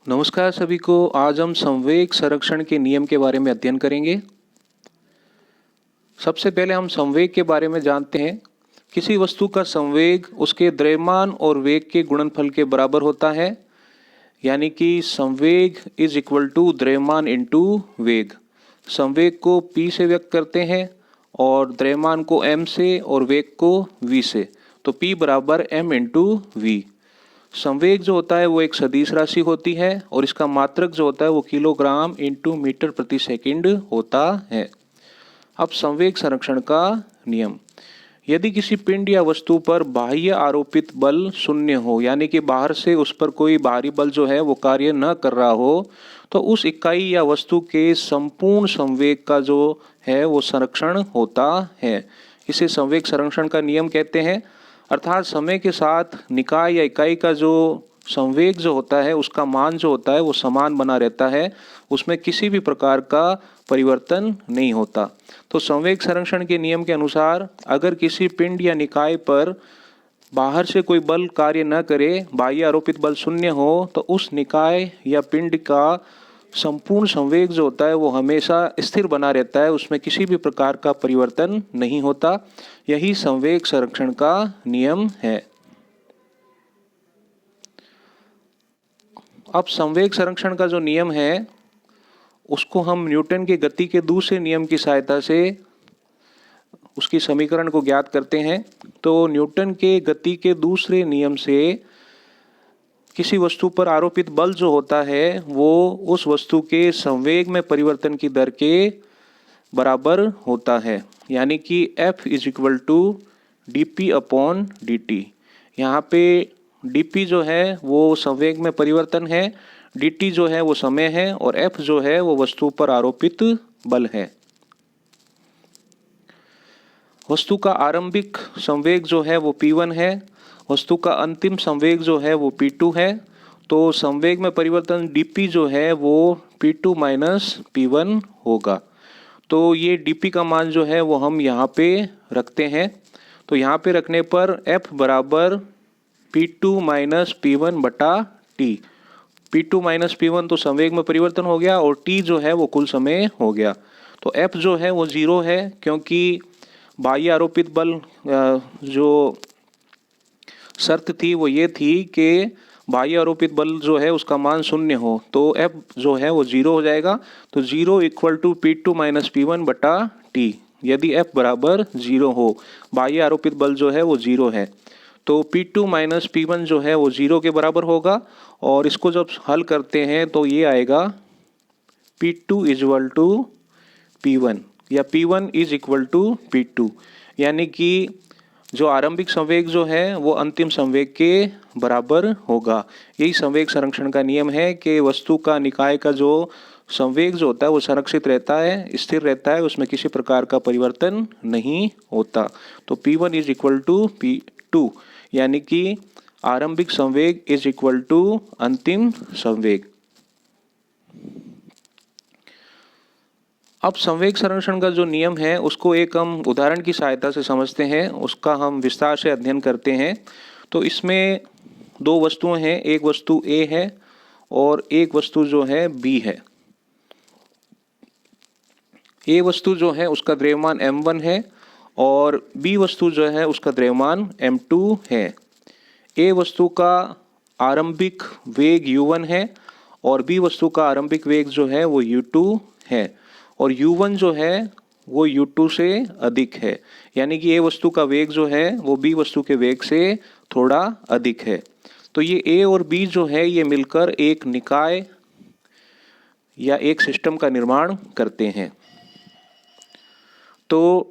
नमस्कार सभी को। आज हम संवेग संरक्षण के नियम के बारे में अध्ययन करेंगे। सबसे पहले हम संवेग के बारे में जानते हैं। किसी वस्तु का संवेग उसके द्रव्यमान और वेग के गुणनफल के बराबर होता है, यानी कि संवेग इज इक्वल टू द्रव्यमान इंटू वेग। संवेग को p से व्यक्त करते हैं और द्रव्यमान को m से और वेग को v से। तो p बराबर m इंटू वी। संवेग जो होता है वो एक सदिश राशि होती है और इसका मात्रक जो होता है वो किलोग्राम इंटू मीटर प्रति सेकंड होता है। अब संवेग संरक्षण का नियम। यदि किसी पिंड या वस्तु पर बाह्य आरोपित बल शून्य हो, यानी कि बाहर से उस पर कोई बाहरी बल जो है वो कार्य न कर रहा हो, तो उस इकाई या वस्तु के संपूर्ण संवेग का जो है वो संरक्षण होता है। इसे संवेग संरक्षण का नियम कहते हैं। अर्थात समय के साथ निकाय या इकाई का जो संवेग जो होता है उसका मान जो होता है वो समान बना रहता है, उसमें किसी भी प्रकार का परिवर्तन नहीं होता। तो संवेग संरक्षण के नियम के अनुसार अगर किसी पिंड या निकाय पर बाहर से कोई बल कार्य न करे, बाह्य आरोपित बल शून्य हो, तो उस निकाय या पिंड का संपूर्ण संवेग जो होता है वो हमेशा स्थिर बना रहता है, उसमें किसी भी प्रकार का परिवर्तन नहीं होता। यही संवेग संरक्षण का नियम है। अब संवेग संरक्षण का जो नियम है उसको हम न्यूटन के गति के दूसरे नियम की सहायता से उसकी समीकरण को ज्ञात करते हैं। तो न्यूटन के गति के दूसरे नियम से किसी वस्तु पर आरोपित बल जो होता है वो उस वस्तु के संवेग में परिवर्तन की दर के बराबर होता है, यानी कि F is equal to dp upon dt। यहाँ पे dp जो है वो संवेग में परिवर्तन है, dt जो है वो समय है और F जो है वो वस्तु पर आरोपित बल है। वस्तु का आरंभिक संवेग जो है वो p1 है, वस्तु का अंतिम संवेग जो है वो p2 है। तो संवेग में परिवर्तन dp जो है वो p2 माइनस p1 होगा। तो ये dp का मान जो है वो हम यहाँ पे रखते हैं। तो यहाँ पे रखने पर F बराबर p2 माइनस p1 बटा t। p2 माइनस p1 तो संवेग में परिवर्तन हो गया और t जो है वो कुल समय हो गया। तो F जो है वो 0 है, क्योंकि बाह्य आरोपित बल जो शर्त थी वो ये थी कि बाह्य आरोपित बल जो है उसका मान शून्य हो, तो F जो है वो 0 हो जाएगा। तो 0 equal to p2 minus p1 बटा t। यदि F बराबर 0 हो, बाह्य आरोपित बल जो है वो 0 है, तो p2 माइनस p1 जो है वो 0 के बराबर होगा। और इसको जब हल करते हैं तो ये आएगा p2 इक्वल टू p1 या p1 is equal to p2, यानी कि जो आरंभिक संवेग जो है वो अंतिम संवेग के बराबर होगा। यही संवेग संरक्षण का नियम है कि वस्तु का निकाय का जो संवेग जो होता है वो संरक्षित रहता है, स्थिर रहता है, उसमें किसी प्रकार का परिवर्तन नहीं होता। तो p1 is equal to p2, यानी कि आरंभिक संवेग इज इक्वल टू अंतिम संवेग। अब संवेग संरक्षण का जो नियम है उसको एक हम उदाहरण की सहायता से समझते हैं, उसका हम विस्तार से अध्ययन करते हैं। तो इसमें दो वस्तुएं हैं, एक वस्तु A है और एक वस्तु जो है B है। A वस्तु जो है उसका द्रव्यमान m1 है और B वस्तु जो है उसका द्रव्यमान m2 है। A वस्तु का आरंभिक वेग u1 है और B वस्तु का आरंभिक वेग जो है वो u2 है और u1 जो है वो u2 से अधिक है, यानी कि A वस्तु का वेग जो है वो B वस्तु के वेग से थोड़ा अधिक है। तो ये A और B जो है ये मिलकर एक निकाय या एक सिस्टम का निर्माण करते हैं। तो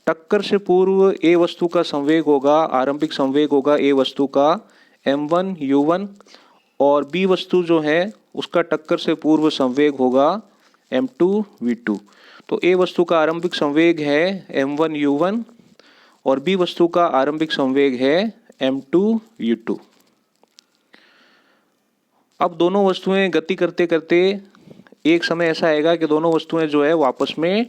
टक्कर से पूर्व A वस्तु का संवेग होगा, आरंभिक संवेग होगा A वस्तु का m1 u1 और B वस्तु जो है उसका टक्कर से पूर्व संवेग होगा m2 v2। तो A वस्तु का आरंभिक संवेग है m1 u1 और B वस्तु का आरंभिक संवेग है m2 u2। अब दोनों वस्तुएं गति करते करते एक समय ऐसा आएगा कि दोनों वस्तुएं जो है वो आपस में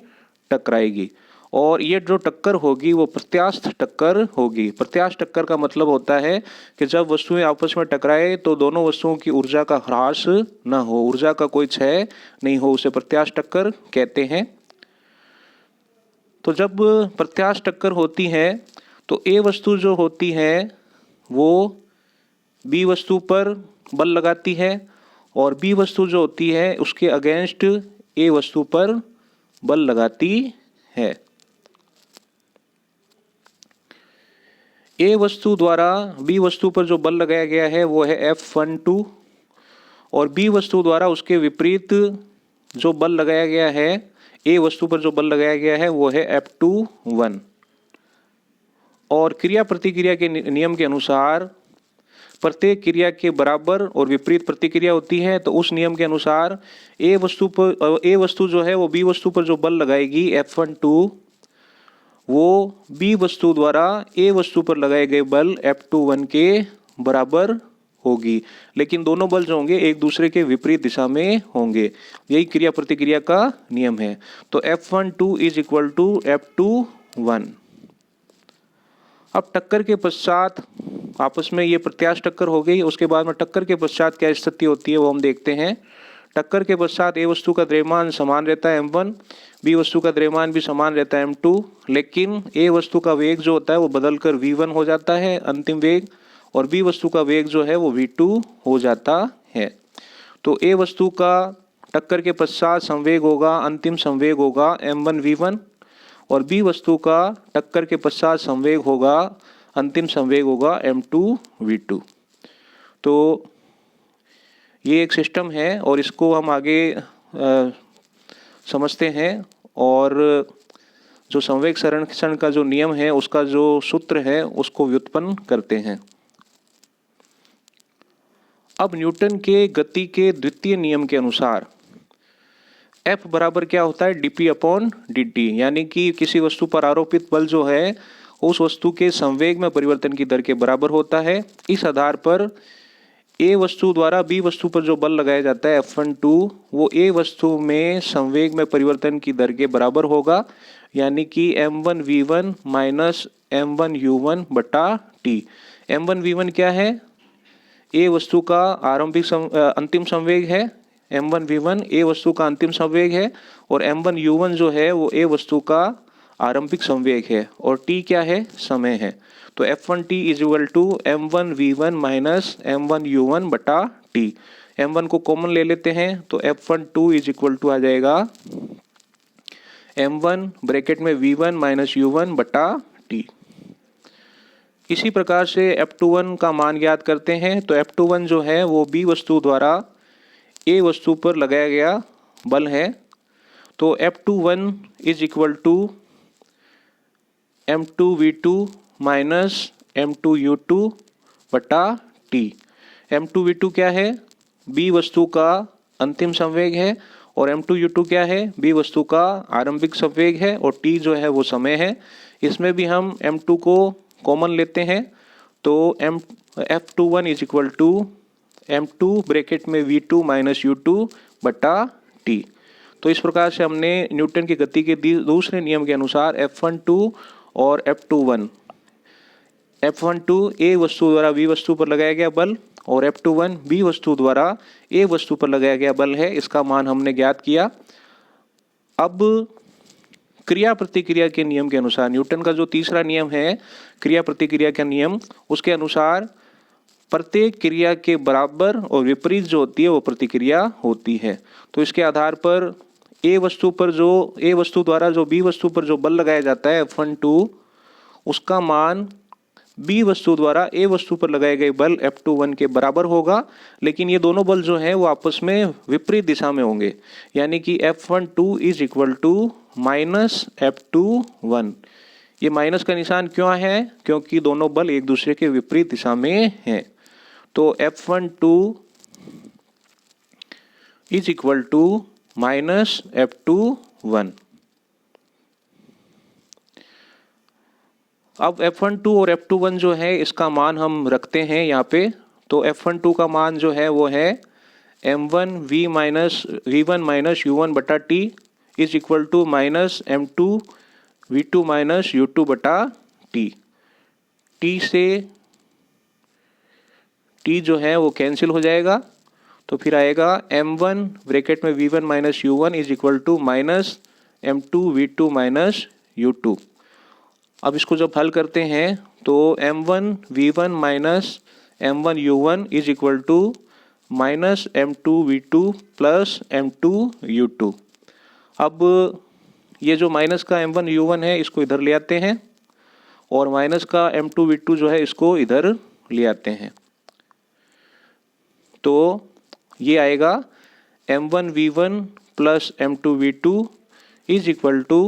टकराएगी और ये जो टक्कर होगी वो प्रत्यास्थ टक्कर होगी। प्रत्यास्थ टक्कर का मतलब होता है कि जब वस्तुएं आपस में टकराए तो दोनों वस्तुओं की ऊर्जा का ह्रास न हो, ऊर्जा का कोई क्षय नहीं हो, उसे प्रत्यास्थ टक्कर कहते हैं। तो जब प्रत्यास्थ टक्कर होती है तो ए वस्तु जो होती है वो बी वस्तु पर बल लगाती है और बी वस्तु जो होती है उसके अगेंस्ट ए वस्तु पर बल लगाती है। ए वस्तु द्वारा बी वस्तु पर जो बल लगाया गया है वो है F12 और बी वस्तु द्वारा उसके विपरीत जो बल लगाया गया है, ए वस्तु पर जो बल लगाया गया है वो है F21। और क्रिया प्रतिक्रिया के नियम के अनुसार प्रत्येक क्रिया के बराबर और विपरीत प्रतिक्रिया होती है। तो उस नियम के अनुसार ए वस्तु जो है वो बी वस्तु पर जो बल लगाएगी F12 वो बी वस्तु द्वारा ए वस्तु पर लगाए गए बल F21 के बराबर होगी, लेकिन दोनों बल जो होंगे एक दूसरे के विपरीत दिशा में होंगे। यही क्रिया प्रतिक्रिया का नियम है। तो F12 is equal to F21। अब टक्कर के पश्चात आपस में ये प्रत्यास्थ टक्कर हो गई, उसके बाद में टक्कर के पश्चात क्या स्थिति होती है वो हम देखते हैं। टक्कर के पश्चात ए वस्तु का द्रव्यमान समान रहता है m1, बी वस्तु का द्रव्यमान भी समान रहता है m2, लेकिन ए वस्तु का वेग जो होता है वो बदलकर v1 हो जाता है अंतिम वेग, और बी वस्तु का वेग जो है वो v2 हो जाता है। तो ए वस्तु का टक्कर के पश्चात संवेग होगा, अंतिम संवेग होगा m1 v1 और बी वस्तु का टक्कर के पश्चात संवेग होगा, अंतिम संवेग होगा m2 v2। तो ये एक सिस्टम है और इसको हम आगे समझते हैं और जो संवेग संरक्षण का जो नियम है उसका जो सूत्र है उसको व्युत्पन्न करते हैं। अब न्यूटन के गति के द्वितीय नियम के अनुसार F बराबर क्या होता है dp अपॉन dt, यानी कि किसी वस्तु पर आरोपित बल जो है उस वस्तु के संवेग में परिवर्तन की दर के बराबर होता है। इस आधार पर ए वस्तु द्वारा बी वस्तु पर जो बल लगाया जाता है F12 वो ए वस्तु में संवेग में परिवर्तन की दर के बराबर होगा, यानी कि m1 v1 minus m1 u1 बटा t। m1 v1 क्या है? ए वस्तु का अंतिम संवेग है, m1 v1 ए वस्तु का अंतिम संवेग है, और m1 u1 जो है वो ए वस्तु का आरंभिक संवेग है, और t क्या है? समय है। तो F1t is equal to m1 v1 minus m1 u1 बटा t। m1 को कॉमन ले लेते हैं तो F12 इज इक्वल टू आ जाएगा m1 ब्रैकेट में v1 माइनस u1 बटा t। इसी प्रकार से F21 का मान ज्ञात करते हैं। तो F21 जो है वो बी वस्तु द्वारा ए वस्तु पर लगाया गया बल है। तो F21 is equal to m2 v2 minus m2 u2 बटा t। m2 v2 क्या है? बी वस्तु का अंतिम संवेग है, और m2 u2 क्या है? बी वस्तु का आरंभिक संवेग है, और t जो है वो समय है। इसमें भी हम m2 को कॉमन लेते हैं तो F21 is equal to m2 bracket में v2 माइनस u2 बटा t। तो इस प्रकार से हमने न्यूटन की गति के दूसरे नियम के अनुसार F12 और F12 ए वस्तु द्वारा बी वस्तु पर लगाया गया बल और F21 बी वस्तु द्वारा ए वस्तु पर लगाया गया बल है, इसका मान हमने ज्ञात किया। अब क्रिया प्रतिक्रिया के नियम के अनुसार, न्यूटन का जो तीसरा नियम है क्रिया प्रतिक्रिया का नियम, उसके अनुसार प्रत्येक क्रिया के बराबर और विपरीत जो होती है वो प्रतिक्रिया होती है। तो इसके आधार पर ए वस्तु द्वारा जो बी वस्तु पर जो बल लगाया जाता है F12 उसका मान बी वस्तु द्वारा ए वस्तु पर लगाए गए बल F21 के बराबर होगा, लेकिन ये दोनों बल जो हैं वो आपस में विपरीत दिशा में होंगे, यानी कि F12 is equal to minus F21। ये माइनस का निशान क्यों है? क्योंकि दोनों बल एक दूसरे के विपरीत दिशा में हैं। तो F12 is equal to minus F21। अब F12 और F21 जो है इसका मान हम रखते हैं यहाँ पे। तो F12 का मान जो है वो है m1 v1 माइनस u1 बटा t is equal to minus m2 V2 minus U2 बटा T। T से T जो है वो कैंसिल हो जाएगा, तो फिर आएगा M1 ब्रैकेट में V1 minus U1 is equal to minus M2 V2 minus U2। अब इसको जब हल करते हैं तो M1 V1 minus M1 U1 is equal to minus M2 V2 plus M2 U2। अब ये जो माइनस का M1 U1 है इसको इधर ले आते हैं और माइनस का M2 V2 जो है इसको इधर ले आते हैं, तो ये आएगा M1 V1 plus M2 V2 is equal to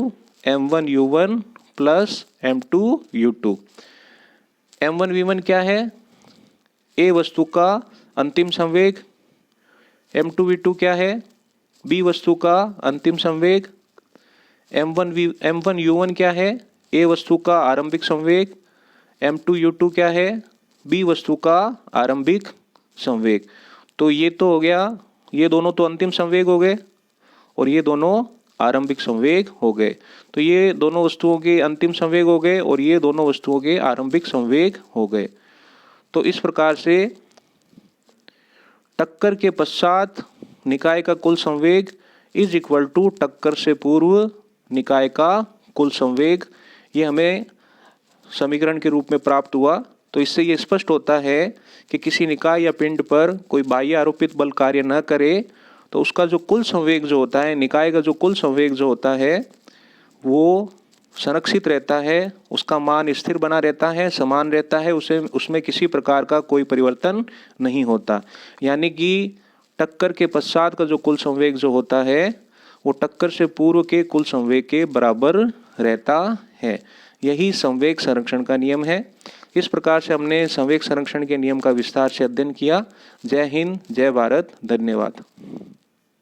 M1 U1 plus M2 U2। M1 V1 क्या है? A वस्तु का अंतिम संवेग। M2 V2 क्या है? B वस्तु का अंतिम संवेग। M1 U1 क्या है? A वस्तु का आरंभिक संवेग। M2 U2 क्या है? B वस्तु का आरंभिक संवेग। तो ये तो हो गया, ये दोनों तो अंतिम संवेग हो गए और ये दोनों आरंभिक संवेग हो गए। तो ये दोनों वस्तुओं के अंतिम संवेग हो गए और ये दोनों वस्तुओं के आरंभिक संवेग हो गए। तो इस प्रकार से टक्कर के पश्चात निकाय का कुल संवेग इज इक्वल टू टक्कर से पूर्व निकाय का कुल संवेग, ये हमें समीकरण के रूप में प्राप्त हुआ। तो इससे ये स्पष्ट होता है कि किसी निकाय या पिंड पर कोई बाह्य आरोपित बल कार्य न करे तो उसका जो कुल संवेग जो होता है, निकाय का जो कुल संवेग जो होता है वो संरक्षित रहता है, उसका मान स्थिर बना रहता है, समान रहता है, उसमें किसी प्रकार का कोई परिवर्तन नहीं होता। यानी कि टक्कर के पश्चात का जो कुल संवेग जो होता है वो टक्कर से पूर्व के कुल संवेग के बराबर रहता है। यही संवेग संरक्षण का नियम है। इस प्रकार से हमने संवेग संरक्षण के नियम का विस्तार से अध्ययन किया। जय हिंद, जय भारत, धन्यवाद।